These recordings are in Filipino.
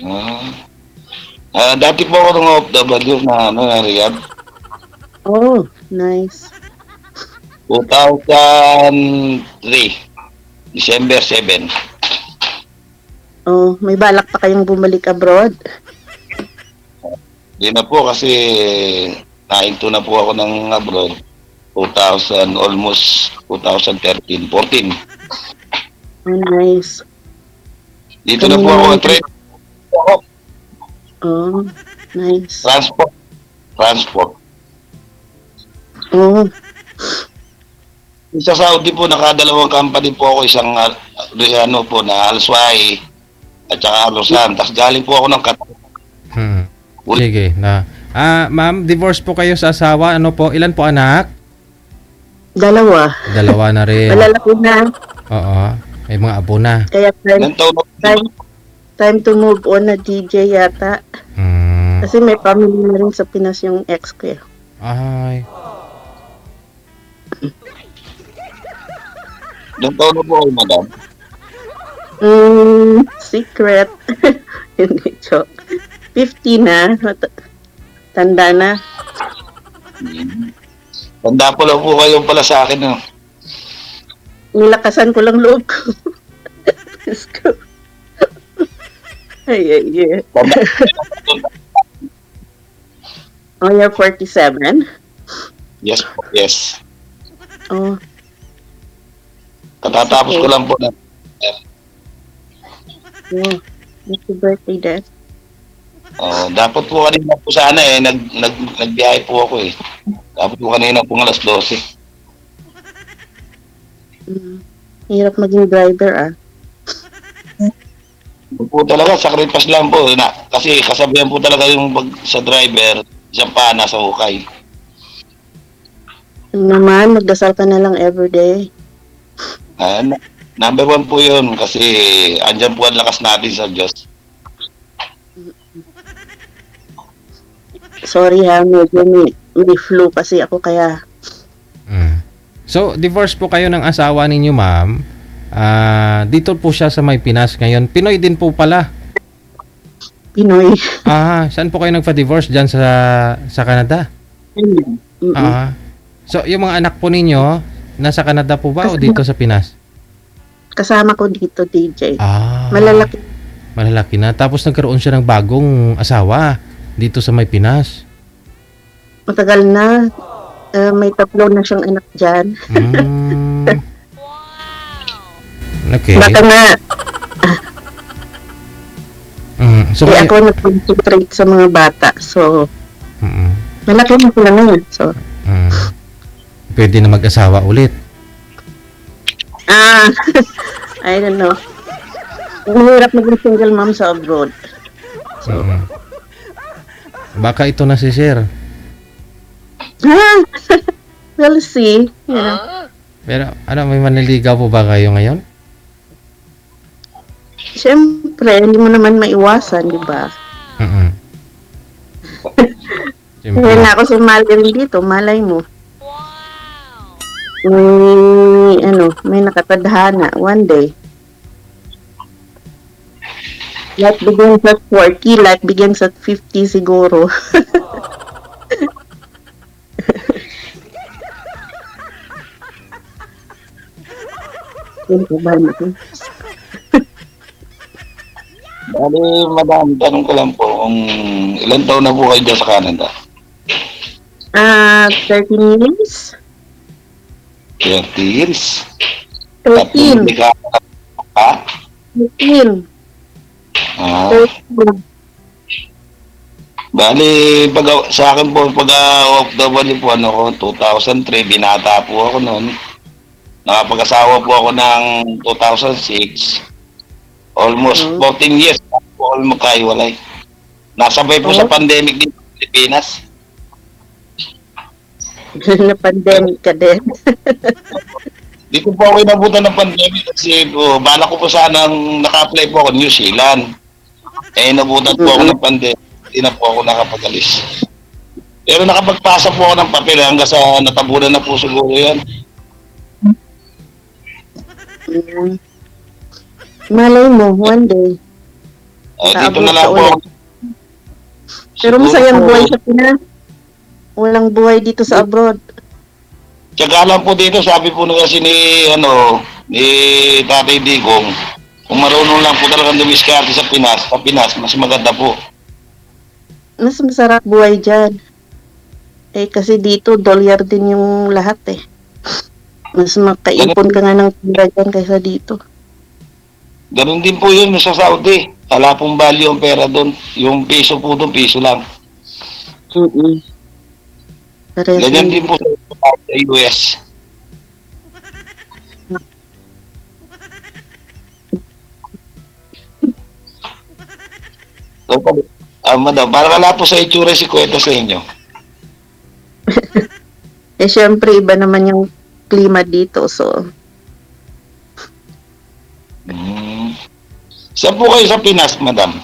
Ah. Dati po ako ng OFW na ano na Riyadh. Oh, nice. 2003, December 7. Oh, may balak pa kayong bumalik abroad? Hindi na po kasi nahinto na po ako ng abroad. 2000, almost 2013, 14. Oh, nice. Dito na Kami po ako naman, train ako. oh, nice. Transport. Transport. Oh, Sa Saudi po, nakadalawang company po ako. Isang ano po na Al-Swai at saka Al-Rosan. Tapos galing po ako ng Qatar. Hmm. Sige na. Ma'am, divorce po kayo sa asawa. Ano po? Ilan po anak? dalawa. Dalawa na rin. Malalaki na. Oo. May mga apo na. Kaya Ilan taon na po? time to move on na DJ yata. Hmm. Kasi may family na rin sa Pinas yung ex ko. Eh. Ay. Ilan taon na po kayo, madam? Secret. Hindi, joke. 50 na. Tanda na. Tanda po lang po kayo pala sa akin. No? Nilakasan ko lang loob ko. Diyos ko. Ay. Oh, you're 47? Yes po, yes. Oh, Katatapos Okay. ko lang po na oh. Happy birthday, Dad. dapat po kanina po sana nagbiyahe po ako eh. Dapat po kanina po alas 12. Hirap maging driver, ah. Po talaga, sacrifice lang po. Kasi kasabihan po talaga yung sa driver, isang pa nasa hukay. Naman, magdasal ka na lang everyday. Number one po yun kasi andyan po ang lakas natin sa Diyos. Sorry ha, medyo may flu kasi ako kaya. So, divorce po kayo ng asawa ninyo, ma'am. Dito po siya sa may Pinas ngayon. Pinoy din po pala. Pinoy. Saan po kayo nagpa-divorce? Diyan sa Canada? Mm-mm. So, yung mga anak po ninyo, nasa Canada po ba o dito sa Pinas? Kasama ko dito, DJ. Malalaki. Malalaki na. Tapos nagkaroon siya ng bagong asawa dito sa may Pinas. Matagal na. May 3 na siyang anak dyan. Okay. Baka nga, So, ako nag-concentrate sa mga bata. So, malaki na sila ngayon. So, pwede na mag-asawa ulit. I don't know. Mahirap maging single mom sa abroad. So, Baka ito na si Sir. we'll see. Yeah. Pero may manliligaw po ba kayo ngayon? Siyempre, hindi mo naman maiwasan, di ba? Siyempre. Kaya na ako sumali rin dito, malay mo. May nakatadhana one day. Life begins at 40, life begins at 50 siguro. Bali, madam, tanong ko lang po, kung ilan taon na po kayo dyan sa Canada? 13 years? 30 years. 13. Ha? 13. Ah, 13. bali, sa akin po, pag OFW po, 2003, binata po ako noon. Nakapag-asawa po ako ng 2006. Almost 14 years po ako magkahiwalay. Nasabay po sa pandemic dito sa Pilipinas. Na-pandemic ka din. Di ko po ako inabutan ng pandemic kasi bala ko po sanang naka-apply po ako New Zealand. Inabutan po ako ng pandemic. Hindi na po ako nakapag-alis. Pero nakapagpasa po ako ng papel hanggang sa natabunan na po siguro yan. Malay mo, one day. Dito Sa-abroad na lang ka po. ulit. Pero Siguro masayang po, buhay sa Pinas. Walang buhay dito sa abroad. Tsaka lang po dito, sabi po na kasi ni Tatay Digong, kung marunong lang po talagang dumiskarte sa Pinas, mas maganda po. Mas masarap buhay dyan. Kasi dito, dolyar din yung lahat eh. Mas makaipon ka nga ng pera dyan kaysa dito. Ganun din po yun sa Saudi. Wala pong value ang pera doon. Yung piso po doon, piso lang. Mm-mm. Parehas Ganyan lang din po dito. sa US. So, madam, para wala po sa itsura si kwento sa inyo. Syempre, iba naman yung klima dito. So, Hmm. Saan po kayo sa Pinas, madam?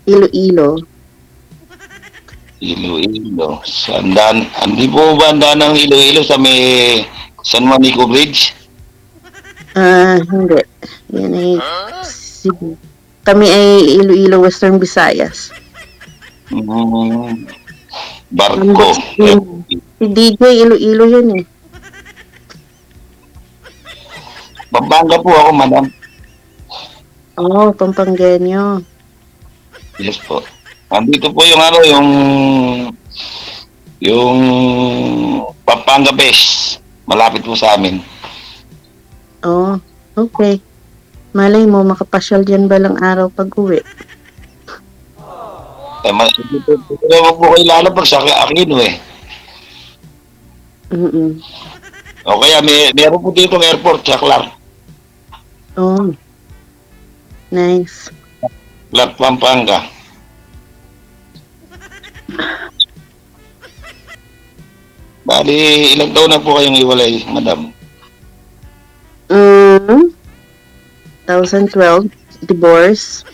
Iloilo. Iloilo. Sandan, hindi po ba ang ng Iloilo sa may San Juanico Bridge? Hindi. Yan ay Cebu. Kami ay Iloilo, Western Visayas. Hmm. Barko. Si DJ Iloilo yun eh. Pampanga po ako, madam. Oo, Pampanggenyo. Yes po. Andito po yung Pampanga Base. Malapit po sa amin. Oo, okay. Malay mo, makapasyal dyan balang araw pag-uwi. Pero wag po kayo lalabag sa Aquino eh. Mm-mm. O kaya meron po dito ng airport sa Clark. Oh, nice. Clark, Pampanga. Bali, ilang taon na po kayong iwalay, madam? 2012, divorce.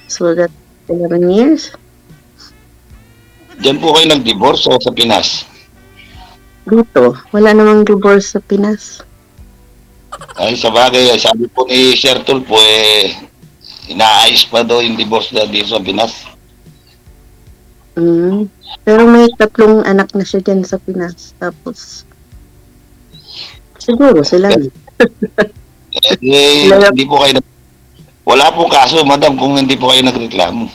So that 11 years. Diyan po kayo nag-divorce o sa Pinas? Dito, wala namang divorce sa Pinas. Ay, sa bagay, sabi po ni Sir Tulfo, inaayos pa daw yung divorce na dito sa Pinas. Pero may 3 anak na siya dyan sa Pinas. Tapos, siguro sila. Hindi po kayo wala po kaso, madam, kung hindi po kayo nagreklamo.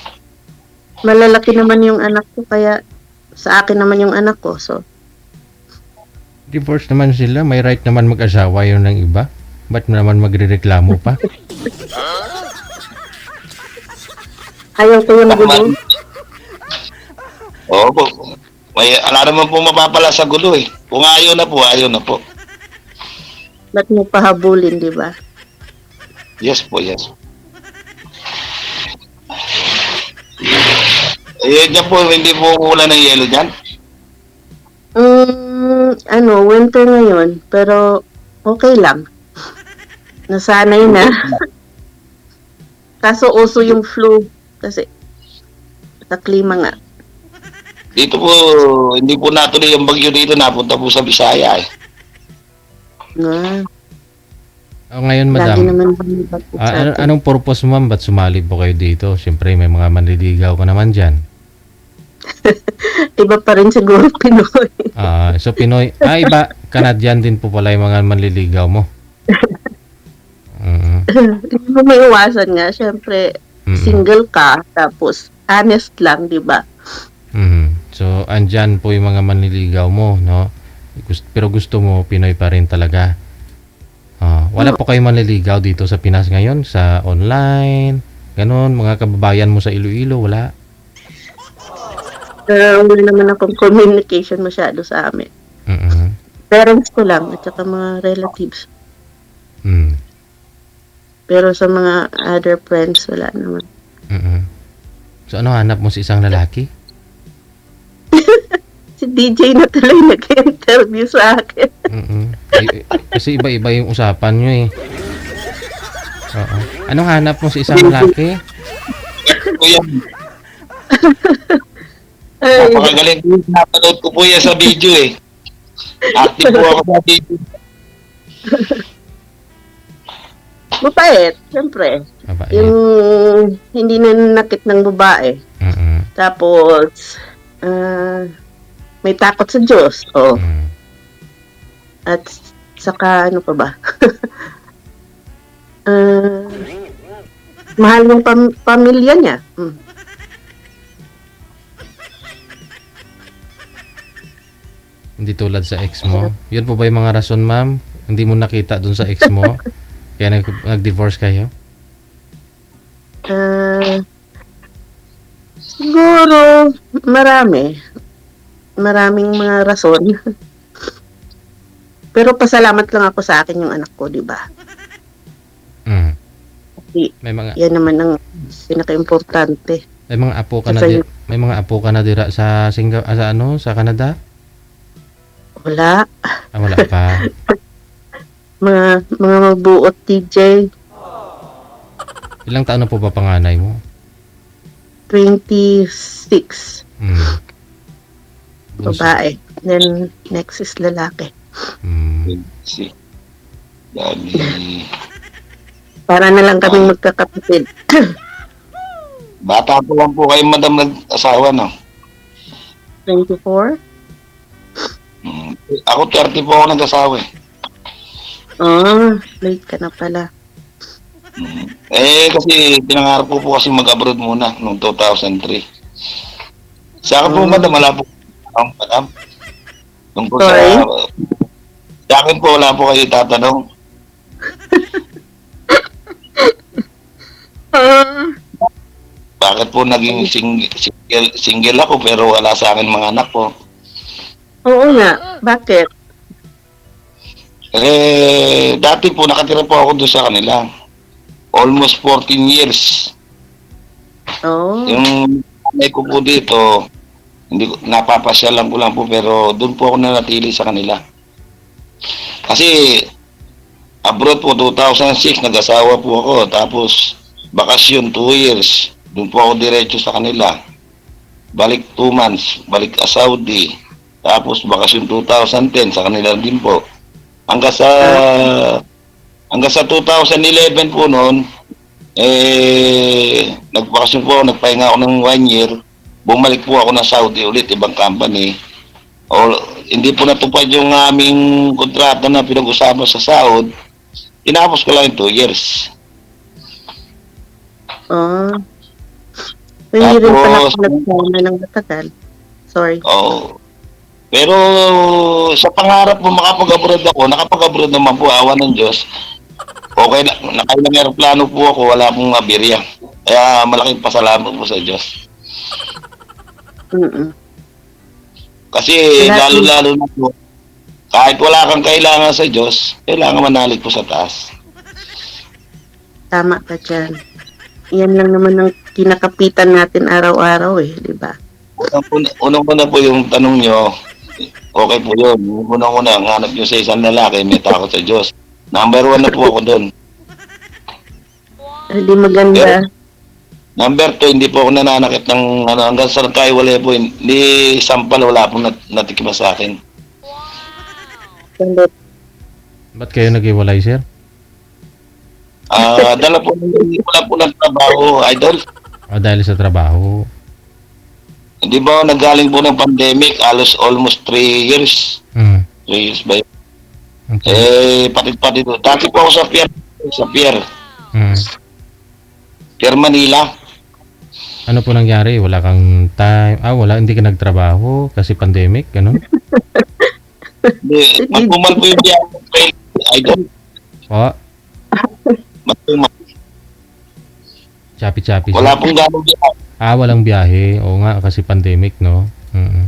Malalaki naman yung anak ko, kaya sa akin naman yung anak ko. So, Divorce naman sila, may right naman mag-asawa yun ng iba. Ba't naman magrereklamo pa? ayaw ko yung gulo. Oo po. May, ala naman po mapapala sa gulo eh. Kung ayaw na po, ayaw na po. Ba't mo pahabulin, di ba? Yes po, yes. Diyan po, hindi po ulan ng yelo dyan. Winter ngayon, pero okay lang. Nasanay na. Kaso uso yung flu kasi sa klima nga. Dito po, hindi po natuloy yung bagyo dito, napunta po sa Bisaya eh. Ngayon, Lagi madam, naman bumibag po sa atin. anong purpose mo, ma'am? Ba't sumali po kayo dito? Siyempre, may mga manliligaw ka naman dyan. Iba pa rin siguro Pinoy. So, Pinoy, iba, Canadian din po pala yung mga manliligaw mo. Hindi mo may iwasan nga. Siyempre, single ka, tapos honest lang, di ba? So, andyan po yung mga manliligaw mo, no? Pero gusto mo, Pinoy pa rin talaga. Wala po kayong manliligaw dito sa Pinas ngayon? Sa online? Ganon, mga kababayan mo sa Iloilo, wala? Wala naman akong communication masyado sa amin. Parents ko lang, at saka mga relatives. Pero sa mga other friends, wala naman. So, ano hanap mo sa isang lalaki? Si DJ na tuloy nag-interview sa akin. Kasi iba-iba yung usapan nyo eh. Oo. Anong hanap mo sa isang lalaki? Kuya, napakagaling po. Napanood ko po yan sa video eh. Active po ako sa video. Mabait, siyempre. Mabait. Yung hindi nananakit ng babae. Mm-mm. Tapos, may takot sa Diyos. Oh. Mm. At saka, ano pa ba? Ah, mahal yung pamilya niya. Hindi tulad sa ex mo. Yun po ba yung mga rason, ma'am? Hindi mo nakita dun sa ex mo? Kaya nag-divorce kayo? Siguro, maraming mga rason. Pero pasalamat lang ako sa akin yung anak ko, di ba? Mm. Kasi May mga yan naman ang pinaka-importante. may mga apo ka na Kasi- may mga apo ka na dira sa sa Canada? Wala. Ah, wala pa. Mga mabuot, TJ. Ilang taon na po ba panganay mo? 26. Mm. Bunso. Babae. Then, next is lalaki. Mm. Si Dami. Para na lang kaming magkakapatid. Bata po lang po kayo, madam, nag-asawa, no? 24? Ako 30 po ako nag-asawa, eh. Late ka na pala. Kasi pinangarap ko po kasi mag-abroad muna noong 2003. Sa akin po, madam, wala po. Madam. Tungkol Sorry? sa akin po, wala po kayo tatanong. Bakit po naging single ako pero wala sa akin mga anak ko? Oo nga. Bakit? Dati po nakatira po ako doon sa kanila. Almost 14 years. Oo. Yung nanay ko po dito, hindi ko, napapasyalan ko lang po pero doon po ako nanatili sa kanila. Kasi abroad po 2006 nag-asawa po ako, tapos bakasyon 2 years. Doon po ako diretso sa kanila. Balik 2 months, balik Saudi. Tapos bakasyon 2010 sa kanila din po. Hanggang sa 2011 po noon, nagbakasyon po ako, nagpahinga ako ng 1 year. Bumalik po ako ng Saudi ulit, ibang company. Hindi po natupad yung aming kontrata na pinag-usapan sa Saudi. Tinapos ko lang yung 2 years. Hindi rin pala Tapos- ako nagsama ng matagal. Sorry. Oo. Pero sa pangarap mo makapag-abroad ako, nakapag-abroad naman po, awa ng Diyos. Okay na, nakailang aeroplano po ako, wala pong aberya. Kaya malaking pasalamat po sa Diyos. Mm-mm. Kasi Wala- lalo-lalo na po, kahit wala kang kailangan sa Diyos, kailangan manalig po sa taas. Tama ka dyan. Yan lang naman ang kinakapitan natin araw-araw di ba? Unang-una po yung tanong nyo, okay po yun. Unang-una, ang hanap nyo sa isang lalaki, may takot sa Diyos. Number 1 na po ako doon. Hindi maganda. Number 2, hindi po ako nananakit ng hanggang sa nagkaiwalay po. Hindi sampal, wala pong natikima sa akin. Kundi, Ba't kayo naghiwalay, sir? Wala po ng trabaho, idol. Dahil sa trabaho. Hindi ba nagaling po ng pandemic, almost 3 years. Mm. 3 years ba yun? Okay. Patid-patid. Dati po ako sa Pier Mm. Manila. Ano po nangyari? Wala kang time? Hindi ka nagtrabaho kasi pandemic, ganun? Matumal po yung biyahe, idol. O, Matumal. chapi-chapi. Wala sir. pong ganong biyahe. Walang biyahe. Oo nga, kasi pandemic, no? Mm.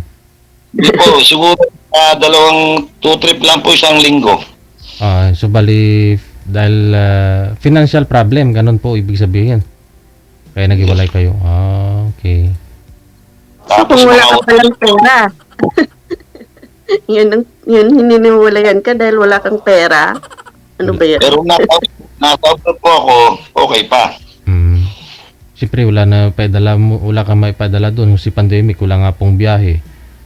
Hindi po, siguro 2 trip lang po isang linggo. So bali, dahil financial problem, ganun po ibig sabihin. Kaya naghiwalay kayo. Okay. so kung wala ka palang pera, yun, hininiwalayan ka dahil wala kang pera. Ano ba yan? Pero nasa po ako, okay pa. Siyempre, wala kang maipadala doon. Si pandemic, wala nga pong biyahe.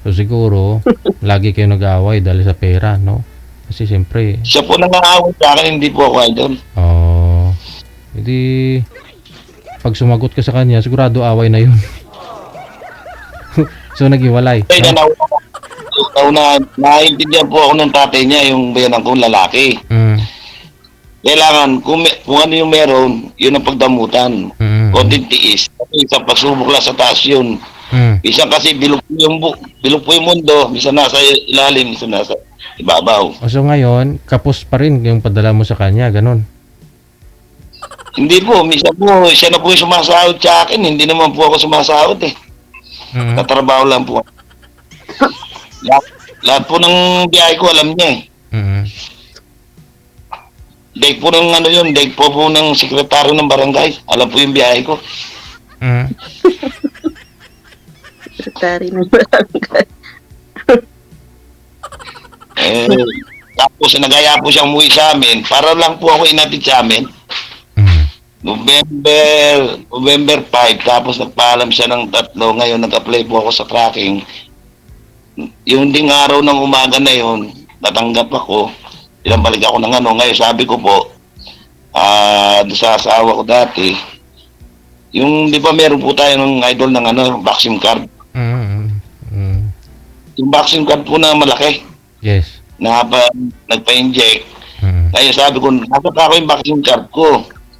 So siguro, lagi kayo nag-aaway dahil sa pera, no? Kasi siyempre, Siya po nangangaaway sa akin, hindi po ako idol. Hindi, pag sumagot ka sa kanya, sigurado away na yun. So, naghiwalay. Kaya naiintindihan po ako ng tatay niya, yung bayanan kong lalaki. Mm. Kailangan, kung ano yung meron, yun ang pagdamutan. Mm. Konting tiis. Kasi isang pagsubok lang sa taas yun. Mm. Isang kasi bilog po yung mundo. Minsan nasa ilalim, minsan nasa ibabaw. O, so ngayon, kapos pa rin yung padala mo sa kanya, ganun. Hindi po, minsan po, siya na po yung sumasahod sa akin. Hindi naman po ako sumasahod eh. Mm. Tatrabaho lang po. Lahat po ng biyahe ko, alam niya eh. Mm. Daig po ng ano yun, daig po ng sekretaryo ng barangay. Alam po yung biyahe ko. Mm. Secretary ng barangay. Tapos nagaya po siyang umuwi sa amin. Para lang po ako inatid sa amin. Mm. November 5, tapos nagpaalam siya ng 3. Ngayon nag-apply po ako sa tracking. Yung ding araw ng umaga na yun, natanggap ako. Balik ako ng ano. Ngayon sabi ko po, doon sa asawa ko dati, yung di ba meron po tayo ng idol ng ano, vaccine card. Mm. Mm. Yung vaccine card po na malaki, Yes. na nagpa-inject. Mm. Ngayon sabi ko, nakita ko yung vaccine card ko.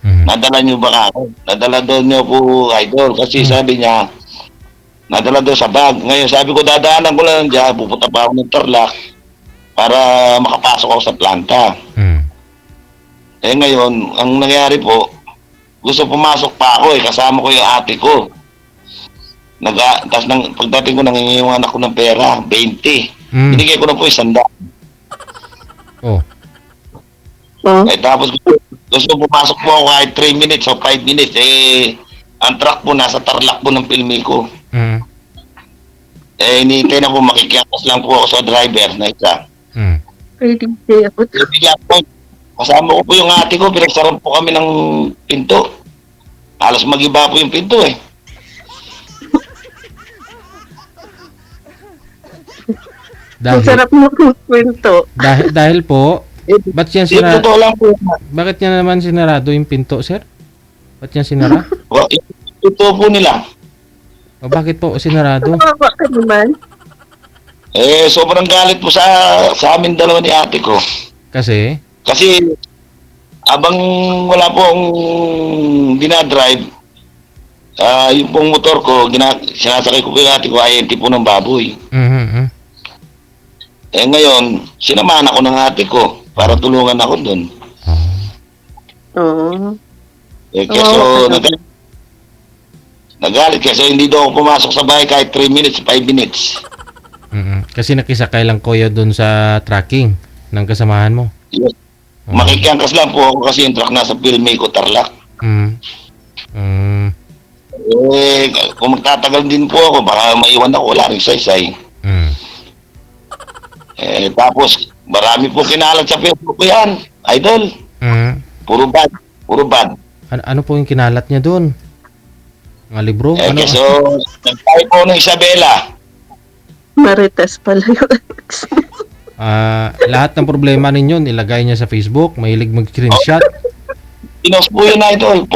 Mm. Nadala niyo ba ako? Nadala doon niyo po, idol. Kasi sabi niya, nadala doon sa bag. Ngayon sabi ko, dadaanan ko lang dyan. Pupunta pa ako ng Tarlac para makapasok ako sa planta. Mm. Eh ngayon, ang nangyari po, gusto pumasok pa ako eh. Kasama ko yung ate ko. Tapos pagdating ko, nangingiwan ako ng pera, 20. Mm. Binigay ko na po 100. Oh. Oh, Eh tapos gusto pumasok po ako kahit 3 minutes o 5 minutes. Eh, ang truck po nasa Tarlac po ng filmi ko. Mm. Eh, hinihintay na po, makikiakas lang po ako sa driver na isa. Mm. pwede siya. Bigyan po, kasama ko po yung ate ko, pinagsarap po kami ng pinto. Halos mag-iba po yung pinto eh. Ang sarap mo kung kwento. Dahil po, ba't yan Yung sinara? totoo lang po. Bakit niya naman sinarado yung pinto, sir? Ba't niya sinara? Yung totoo po nila. O bakit po sinarado? Kawawa ka naman. Eh, sobrang galit po sa amin dalawa ni ate ko. Kasi, Kasi, abang wala po akong dinadrive, yung pong motor ko, sinasakay ko po yung ate ko, INT po ng baboy. mm. Eh ngayon, sinamahan ako ng ate ko para tulungan ako doon. Oo. Eh keso, nagalit kasi hindi daw ako pumasok sa bahay kahit 3 minutes, 5 minutes. Mm. Kasi nakisakay lang kuya doon sa tracking ng kasamahan mo. Yes. Makikiangkas lang po ako kasi yung truck nasa Pilmay ko, Tarlac. Mm. Mm. Eh, kung magtatagal din po ako, baka maiwan ako, wala rin saysay. Mm. Eh, tapos, marami po kinalat sa Facebook ko yan, idol. Mm. Puro bad, puro bad. Ano po yung kinalat niya doon? Mga libro? Eh, Ano? so, nagtayo po ng Isabela. Marites pala yun. Lahat ng problema ninyo nilagay niya sa Facebook, mahilig mag-screenshot. Pinost po yun, idol.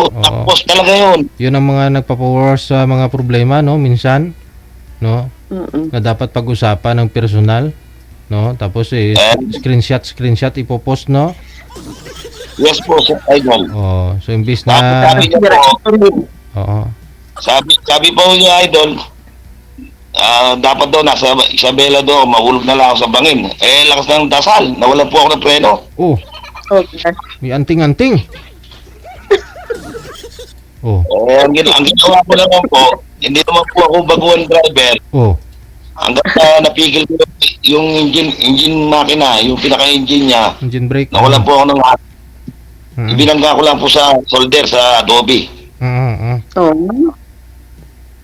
Post talaga yun. Yun ang mga nagpapower sa mga problema, no? Minsan, no? Mm-mm. Na dapat pag-usapan ng personal, no? Tapos screenshot ipopost, no? Yes po, sir, idol. Oh, so imbis Tapos na sabi niya po, oo. sabi po niya, idol, dapat daw nasa Isabela daw, mahulog na lang ako sa bangin. Eh, lakas ng dasal, nawala po ako ng preno. Oh, Okay. may anting-anting. Oh, Ang ginawa ko naman po, hindi naman po ako baguhan driver. oh. Hanggang napigil ko yung engine makina, yung pinaka-engine niya, Engine brake. nawala po ako ng Mm. ibinangga ko lang po sa solder sa Adobe. Oo.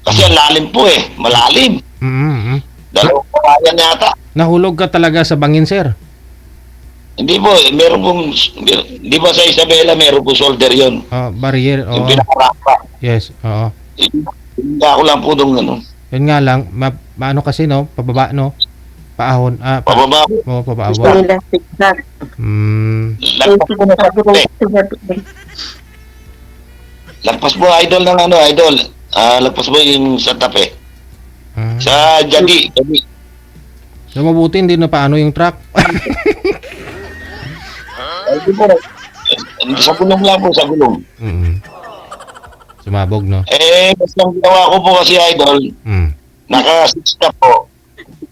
Kasi ang lalim po eh, malalim. Dalawang kawayan yata. Nahulog ka talaga sa bangin, sir. Hindi po, meron pong, di ba sa Isabela meron po solder yun. Barrier. Yung Oo. pinakarapa. Yes, oo. Ibinangga ko lang po doon ano. Yun nga lang, maano kasi, no? Pababa, no? Paahon. Pababa ko. Oo, Gusto pababa. nila tignan. Mm. Lagpas ko na sa puti. Lagpas po, idol ng idol. Lagpas po yung sa tape. Ah. Sa Jadi. So, mabuti hindi na paano yung truck. Hindi po. Sa gulong lang po, sa gulong. Sumabog, no? Basta ang ginawa ko po kasi, idol, naka-6 na po.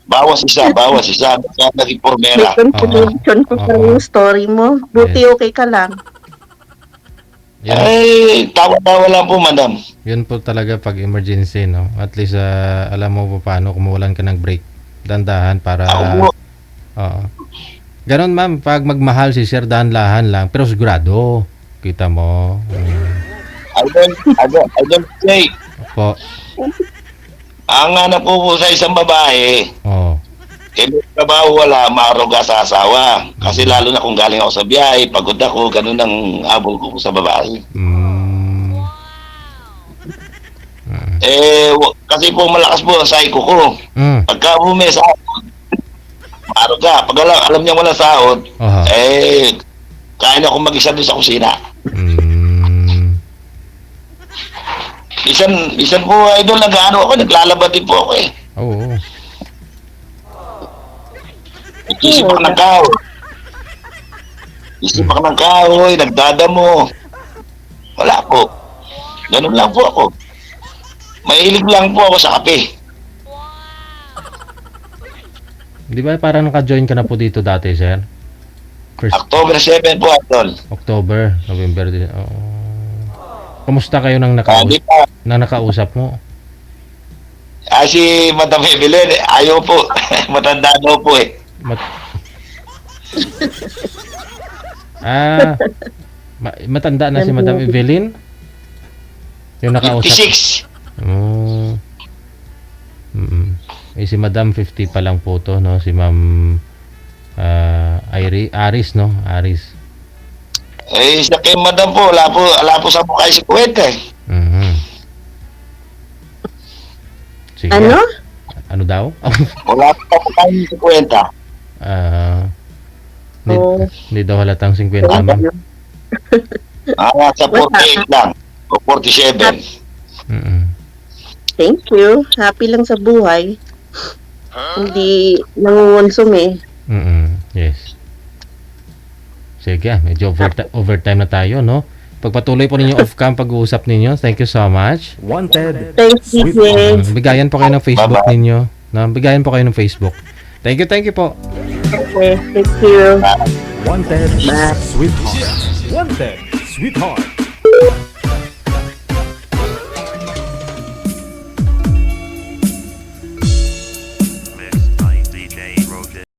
Bawas isa. Basta naging formera. May confusion ko sa Oo. yung story mo. Buti okay ka lang. Yan, Tawa-tawa lang po, madam. yun po talaga pag emergency, no? At least, alam mo pa paano kung mawalan ka ng brake. Dandahan para... Ako po, Oo. Ganon, ma'am. Pag magmahal si Sir, dahan-lahan lang. Pero sigurado. Kita mo. idol, Jay. Po. Ang hanap po sa isang babae, Oo. may trabaho wala, maaruga sa asawa. Kasi lalo na kung galing ako sa biyahe, pagod ako, ganun ang abol ko sa babae. Kasi po malakas po ang psycho ko. Pagka bumesa ako, maaruga. Pag alam niya wala sahod, Aha. kaya na akong mag-isa doon sa kusina. Isan po, idol, naglalaba din po ako eh. Oo. Isipak ng kahoy. Isipak ng kahoy, nagdadamo. Wala po. Ganun lang po ako. Mahilig lang po ako sa kape. Di ba parang naka-join ka na po dito dati, Sir? October 7 po, idol. October, November din. Oo. Kumusta kayo nang Di pa. nakausap mo? Si Madam Evelyn, ayaw po. Matanda daw po eh. Matanda na si Madam Evelyn? Yung nakausap? 56. Oh. Si Madam 50 pa lang po to, no? Si Ma'am Aris, no? Aris. Sa kay Madam po, wala po sa mukha si Kuwete eh. Sige. Ano? Ano daw? Wala po sa mukha si Kuwete. Hindi daw halatang 50, ma'am. Sa 48 lang. O 47. Thank you. Happy lang sa buhay. Hindi nangungunsum eh. Yes. Sige, medyo overtime na tayo, no? Pagpatuloy po ninyo off-cam pag-uusap ninyo. Thank you so much. Wanted. Thanks, DJ. Bigayan po kayo ng Facebook Bye-bye. ninyo. No? Bigayan po kayo ng Facebook. Thank you po. Okay, thank you. Wanted. Bye. Sweetheart. Wanted. Sweetheart.